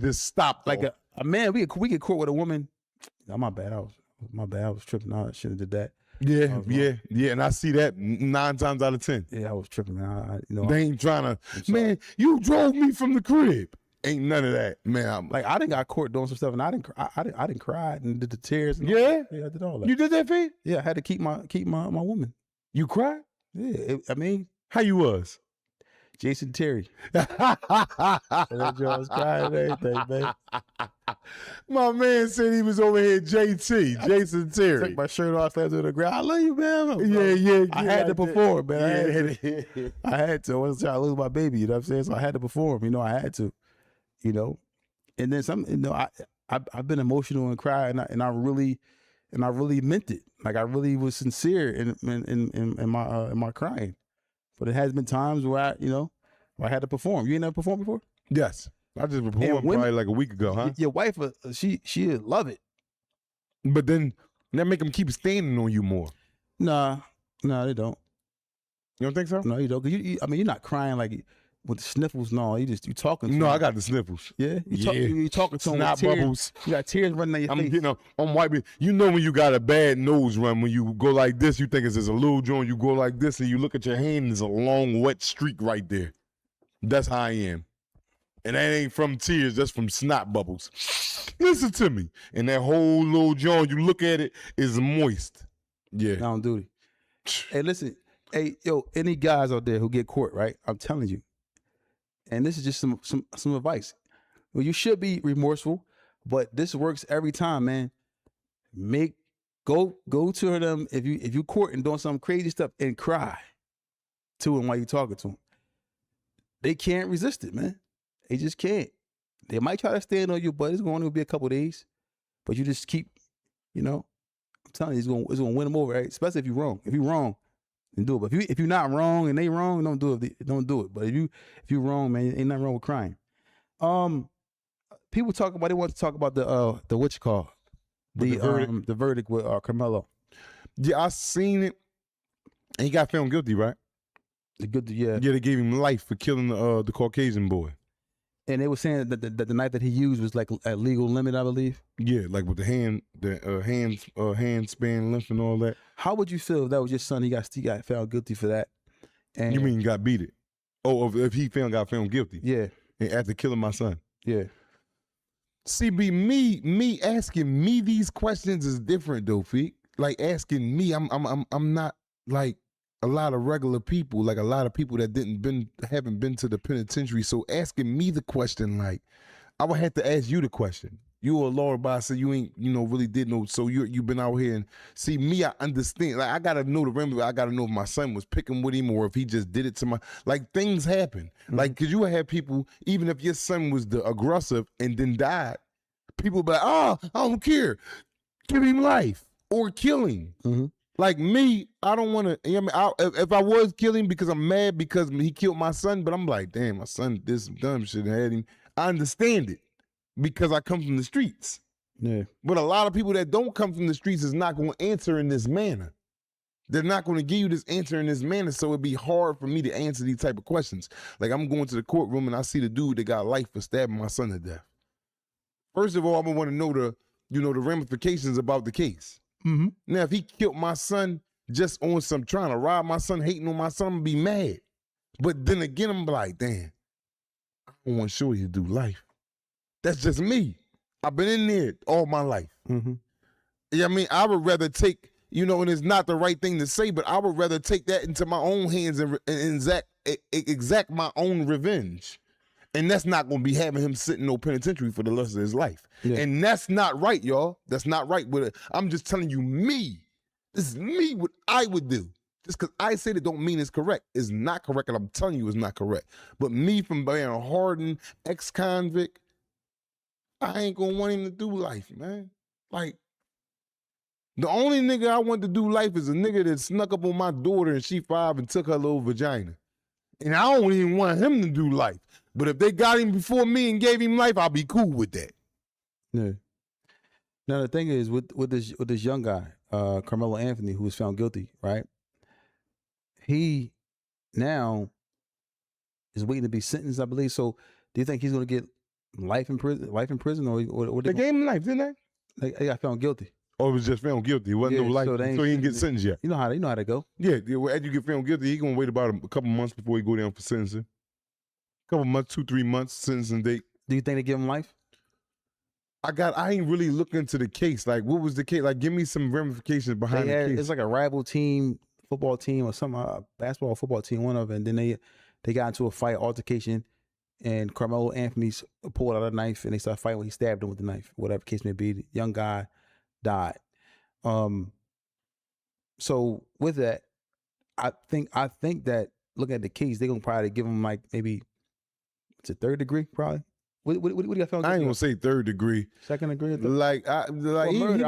this stopped. Like a man, we get caught with a woman. Oh, my bad. I was tripping. I shouldn't have did that. Yeah. And I see that 9 times out of 10. Yeah, I was tripping, man. They ain't trying to. Man, you drove me from the crib. Ain't none of that, man. I didn't got caught doing some stuff, and I didn't cry and did the tears. And yeah, I did all that. You did that, Fee? Yeah, I had to keep my woman. You cried? Yeah, I mean, how you was? Jason Terry. That Joe was crying and everything, man. My man said he was over here, Jason Terry. Took my shirt off, fell to the ground. I love you, man. Yeah. I had to perform, man. Yeah. I had to. I wasn't trying to lose my baby. You know what I'm saying? So I had to perform. I had to. And then I've been emotional and cried, and I really meant it. Like I really was sincere in my crying. But it has been times where I had to perform. You ain't never performed before? Yes. I just performed probably like a week ago, huh? Your wife, she love it. But then that make them keep standing on you more. Nah, they don't. You don't think so? No, you don't. You're not crying like with the sniffles. No, you talking. No, I got the sniffles. Yeah, you talking to snot bubbles. You got tears running down your face. I'm wiping. You know when you got a bad nose run, when you go like this, you think it's just a little joint. You go like this, and you look at your hand, there's a long wet streak right there. That's how I am. And that ain't from tears, that's from snot bubbles. Listen to me. And that whole little joint, you look at it, is moist. Yeah. On duty. Hey, listen. Hey, yo, any guys out there who get caught, right? I'm telling you. And this is just some advice. Well, you should be remorseful, but this works every time, man. Go to them if you court and doing some crazy stuff and cry to them while you talking to them. They can't resist it, man. They just can't. They might try to stand on you, but it's going to be a couple of days. But you just keep, I'm telling you, it's going to win them over, right? Especially if you're wrong. If you're wrong, then do it. But if you're not wrong and they wrong, don't do it. Don't do it. But if you're wrong, man, ain't nothing wrong with crying. People they want to talk about the what you call the verdict with Carmelo. Yeah, I seen it. And he got found guilty, right? Yeah, they gave him life for killing the Caucasian boy. And they were saying that the knife that he used was like a legal limit, I believe. Yeah, like with the hand span length and all that. How would you feel if that was your son? He got found guilty for that. And you mean got beat it? Oh, if he got found guilty? Yeah. And after killing my son? Yeah. See, me asking me these questions is different though, Feek. Like asking me, I'm not like a lot of regular people, like a lot of people that haven't been to the penitentiary. So asking me the question, like I would have to ask you the question. You a law abiding, so you ain't, really did know. So you've been out here and see me. I understand. Like I gotta know the remedy. I gotta know if my son was picking with him or if he just did it to like things happen. Mm-hmm. Like cause you would have people, even if your son was the aggressive and then died, people be like, oh, I don't care. Give him life or kill him. Mm-hmm. Like me, I don't want to. If I was killing because I'm mad because he killed my son, but I'm like, damn, my son did some dumb shit and had him. I understand it because I come from the streets. Yeah. But a lot of people that don't come from the streets is not going to answer in this manner. They're not going to give you this answer in this manner, so it'd be hard for me to answer these type of questions. Like I'm going to the courtroom and I see the dude that got life for stabbing my son to death. First of all, I'm gonna want to know the ramifications about the case. Mm-hmm. Now, if he killed my son just on some trying to rob my son, hating on my son, I'm gonna be mad. But then again, I'm like, damn, I don't want to show you to do life. That's just me. I've been in there all my life. Mm-hmm. Yeah, I would rather take, and it's not the right thing to say, but I would rather take that into my own hands and exact my own revenge. And that's not going to be having him sit in no penitentiary for the rest of his life. Yeah. And that's not right, y'all. That's not right. I'm just telling you me. This is me, what I would do. Just because I say that don't mean it's correct. It's not correct, and I'm telling you it's not correct. But me, from being a hardened ex-convict, I ain't going to want him to do life, man. Like, the only nigga I want to do life is a nigga that snuck up on my daughter and she 5 and took her little vagina. And I don't even want him to do life. But if they got him before me and gave him life, I'll be cool with that. Yeah. Now the thing is with this young guy, Carmelo Anthony, who was found guilty, right? He now is waiting to be sentenced, I believe. So do you think he's going to get life in prison, or They gave him life, didn't they? they got found guilty. Or it was just found guilty. It wasn't no life, so he didn't get sentenced yet. You know how they go. Yeah, after you get found guilty, he gonna wait about a couple months before he go down for sentencing. Couple months, 2-3 months sentencing date. Do you think they give him life? I ain't really looked into the case. Like, what was the case? Like, give me some ramifications behind the case. It's like a rival team, football team, or some basketball or football team, one of it. And then they got into a fight, altercation, and Carmelo Anthony pulled out a knife and they started fighting. He stabbed him with the knife, whatever the case may be. The young guy died. So with that, I think that looking at the case, they're gonna probably give him like maybe it's a 3rd degree, probably. What do you feel? I ain't gonna say 3rd degree. 2nd degree.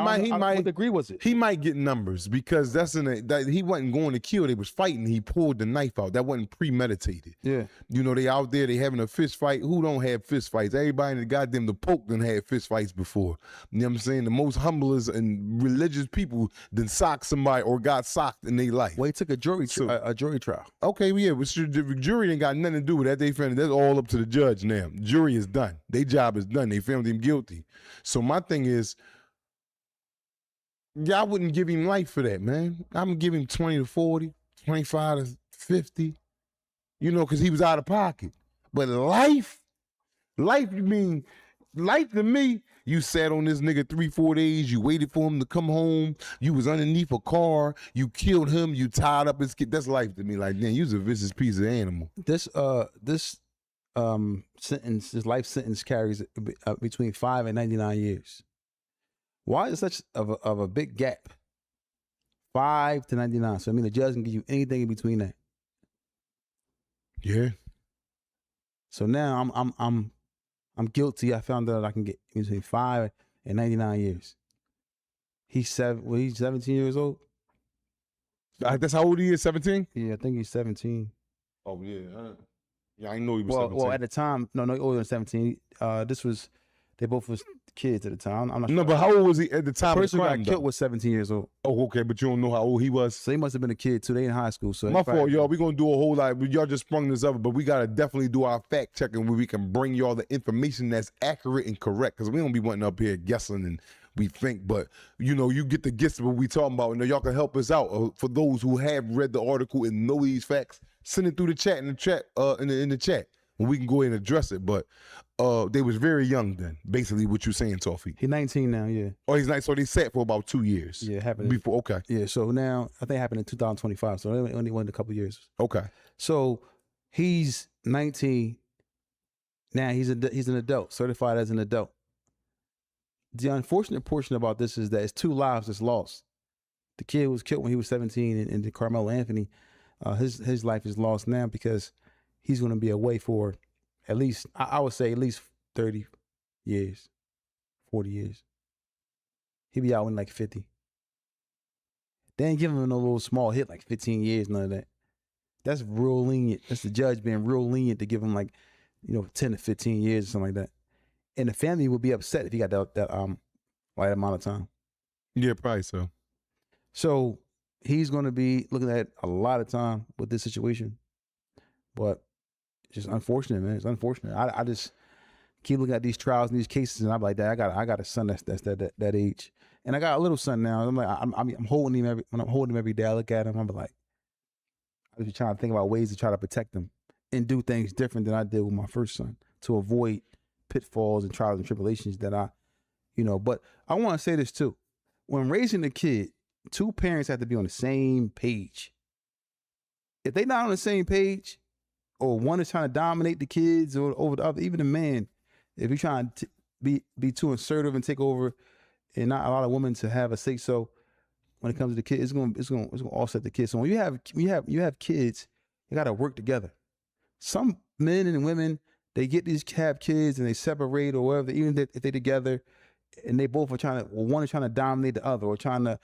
What degree was it? He might get numbers because he wasn't going to kill. They was fighting. He pulled the knife out. That wasn't premeditated. Yeah. You know, they out there. They having a fist fight. Who don't have fist fights? Everybody in the Pope done had fist fights before. You know what I'm saying? The most humblest and religious people done socked somebody or got socked in their life. Well, he took a jury trial. Okay, well, yeah, the jury ain't got nothing to do with that. They found that's all up to the judge now. Jury is done. Their job is done. They found him guilty. So my thing is, I wouldn't give him life for that, man. I'm gonna give him 20 to 40, 25 to 50, you know, because he was out of pocket. But life, you mean, life to me, you sat on this nigga 3-4 days, you waited for him to come home, you was underneath a car, you killed him, you tied up his kid. That's life to me. Like, man, you was a vicious piece of animal. This life sentence carries between 5 and 99 years. Why is such of a big gap? 5 to 99. So I mean, the judge can give you anything in between that. Yeah. So now I'm guilty. I found out I can get between 5 and 99 years. He's 17 years old. That's how old he is. 17. Yeah, I think he's 17. Oh yeah. Yeah, I know he was 17. Well, at the time, no, older than 17. They both was kids at the time. I'm not sure. No, but how old was he at the time? The person who got killed was 17 years old. Oh, okay, but you don't know how old he was. So he must have been a kid too. They in high school. So my fault, y'all. We gonna do a whole lot. Y'all just sprung this up, but we gotta definitely do our fact checking where we can bring y'all the information that's accurate and correct. Because we don't be wanting up here guessing and we think, but you know, you get the gist of what we talking about, and y'all can help us out. For those who have read the article and know these facts, send it through the chat in the chat. And we can go ahead and address it, but they was very young then. Basically, what you saying, Tawfiq? He's 19 now, yeah. Oh, he's 19. So they sat for about 2 years. Yeah, happened before. Okay. Yeah, so now I think it happened in 2025. So it only went a couple years. Okay. So he's 19. Now he's an adult, certified as an adult. The unfortunate portion about this is that it's 2 lives that's lost. The kid was killed when he was 17, and Carmelo Anthony, his life is lost now because he's going to be away for at least, I would say at least 30 years, 40 years. He'll be out in like 50. They ain't giving him no little small hit like 15 years, none of that. That's real lenient. That's the judge being real lenient to give him like, 10 to 15 years or something like that. And the family would be upset if he got that right amount of time. Yeah, probably so. So he's going to be looking at a lot of time with this situation. But it's just unfortunate, man. It's unfortunate. I just keep looking at these trials and these cases, and I'm like, I got a son that's that age, and I got a little son now. I'm like, I'm holding him when I'm holding him every day. I look at him, I'm like, I was trying to think about ways to try to protect him and do things different than I did with my first son to avoid pitfalls and trials and tribulations that But I want to say this too: when raising a kid, 2 parents have to be on the same page. If they're not on the same page, or one is trying to dominate the kids or over the other, even the man, if you're trying to be too assertive and take over, and not allow a woman to have a say so when it comes to the kids, it's going to offset the kids. So when you have kids, you got to work together. Some men and women, they have kids and they separate or whatever, even if they're together, and they both are one is trying to dominate the other or trying to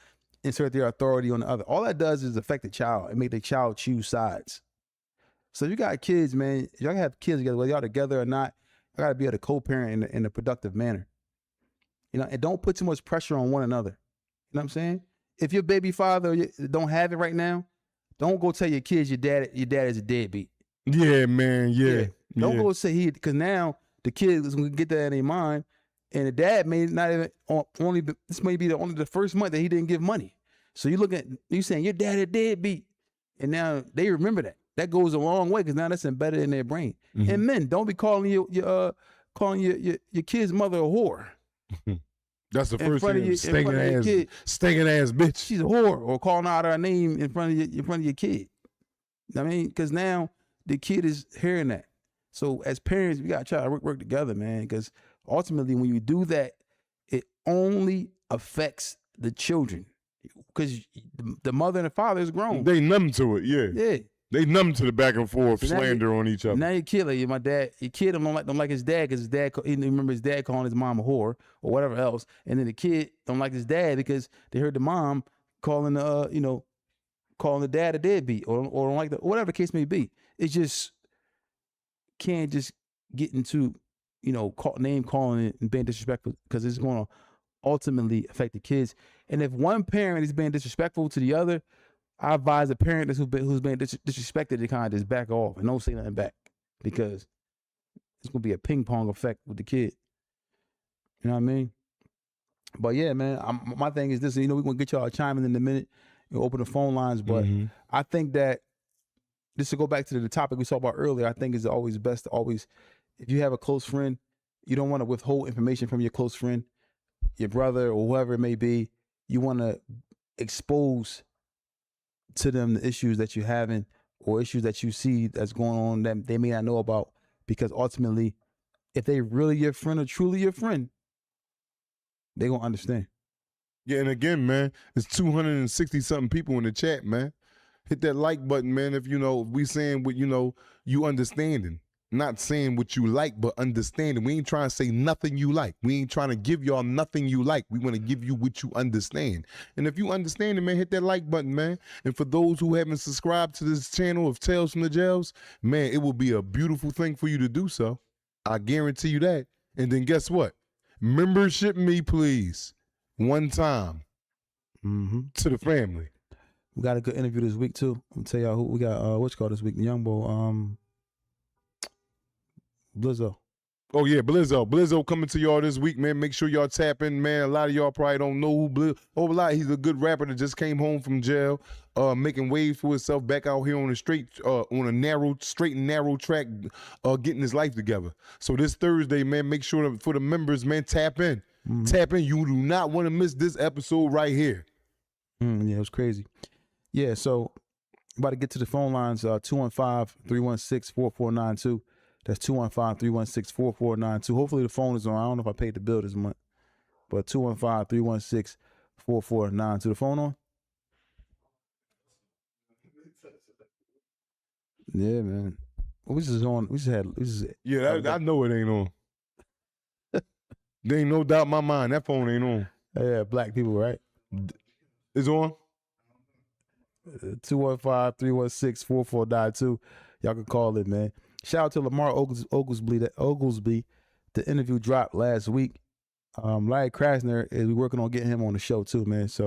insert their authority on the other. All that does is affect the child and make the child choose sides. So if you got kids, man, y'all have kids together, whether y'all together or not, I gotta be able to co-parent in a productive manner. And don't put too much pressure on one another. You know what I'm saying? If your baby father don't have it right now, don't go tell your kids your dad is a deadbeat. Yeah, man. Yeah. Don't go say because now the kid is gonna get that in their mind, and the dad may not even this may be only the first month that he didn't give money. So you saying your dad a deadbeat, and now they remember that. That goes a long way because now that's embedded in their brain. Mhm. And men, don't be calling your kid's mother a whore. That's the In first front of thing. your Stinking ass bitch. She's a whore, or calling out her name in front of your kid. I mean, because now the kid is hearing that. So as parents, we gotta try to work together, man. Because ultimately, when you do that, it only affects the children. Because the mother and the father is grown. They numb to it, yeah. Yeah. They numb to the back and forth So slander on each other. Now your kid, like your kid don't like his dad because his dad, he remember his dad calling his mom a whore or whatever else, and then the kid don't like his dad because they heard the mom calling calling the dad a deadbeat or don't like whatever the case may be. It just can't just get into name calling it and being disrespectful because it's going to ultimately affect the kids. And if one parent is being disrespectful to the other, I advise a parent who's being disrespected to kind of just back off and don't say nothing back because it's gonna be a ping pong effect with the kid. You know what I mean? But yeah, man, my thing is this. We're gonna get y'all chiming in a minute and open the phone lines. But I think that just to go back to the topic we talked about earlier, I think it's always best to always, if you have a close friend, you don't want to withhold information from your close friend, your brother or whoever it may be. You want to expose to them the issues that you're having or issues that you see that's going on that they may not know about, because ultimately, if they really your friend or truly your friend, they gonna understand. Yeah, and again, man, it's 260 something people in the chat, man. Hit that like button, man. If we saying what you understanding. Not saying what you like, but understanding. We ain't trying to say nothing you like. We ain't trying to give y'all nothing you like. We want to give you what you understand. And if you understand it, man, hit that like button, man. And for those who haven't subscribed to this channel of Tales from the Jails, man, it will be a beautiful thing for you to do so. I guarantee you that. And then guess what? Membership me, please. One time to the family. We got a good interview this week too. I'm gonna tell y'all who we got. What's called this week? The young boy, Blizzo. Oh yeah, Blizzo coming to y'all this week, man. Make sure y'all tap in, man. A lot of y'all probably don't know who Blizzo. Oh, a lot. He's a good rapper that just came home from jail, making waves for himself back out here on the straight, on a straight and narrow track, getting his life together. So this Thursday, man, make sure for the members, man, tap in. Tap in. You do not want to miss this episode right here. Yeah, it was crazy. Yeah, so about to get to the phone lines. 215-316-4492. That's 215-316-4492. Hopefully the phone is on. I don't know if I paid the bill this month, but 215-316-4492. The phone on? Yeah, man. We just on. Yeah, I know it ain't on. There ain't no doubt in my mind that phone ain't on. Yeah, black people, right? It's on. 215-316-4492. Y'all can call it, man. Shout out to Lamar Oglesby. The interview dropped last week. Larry Krasner is working on getting him on the show too, man. So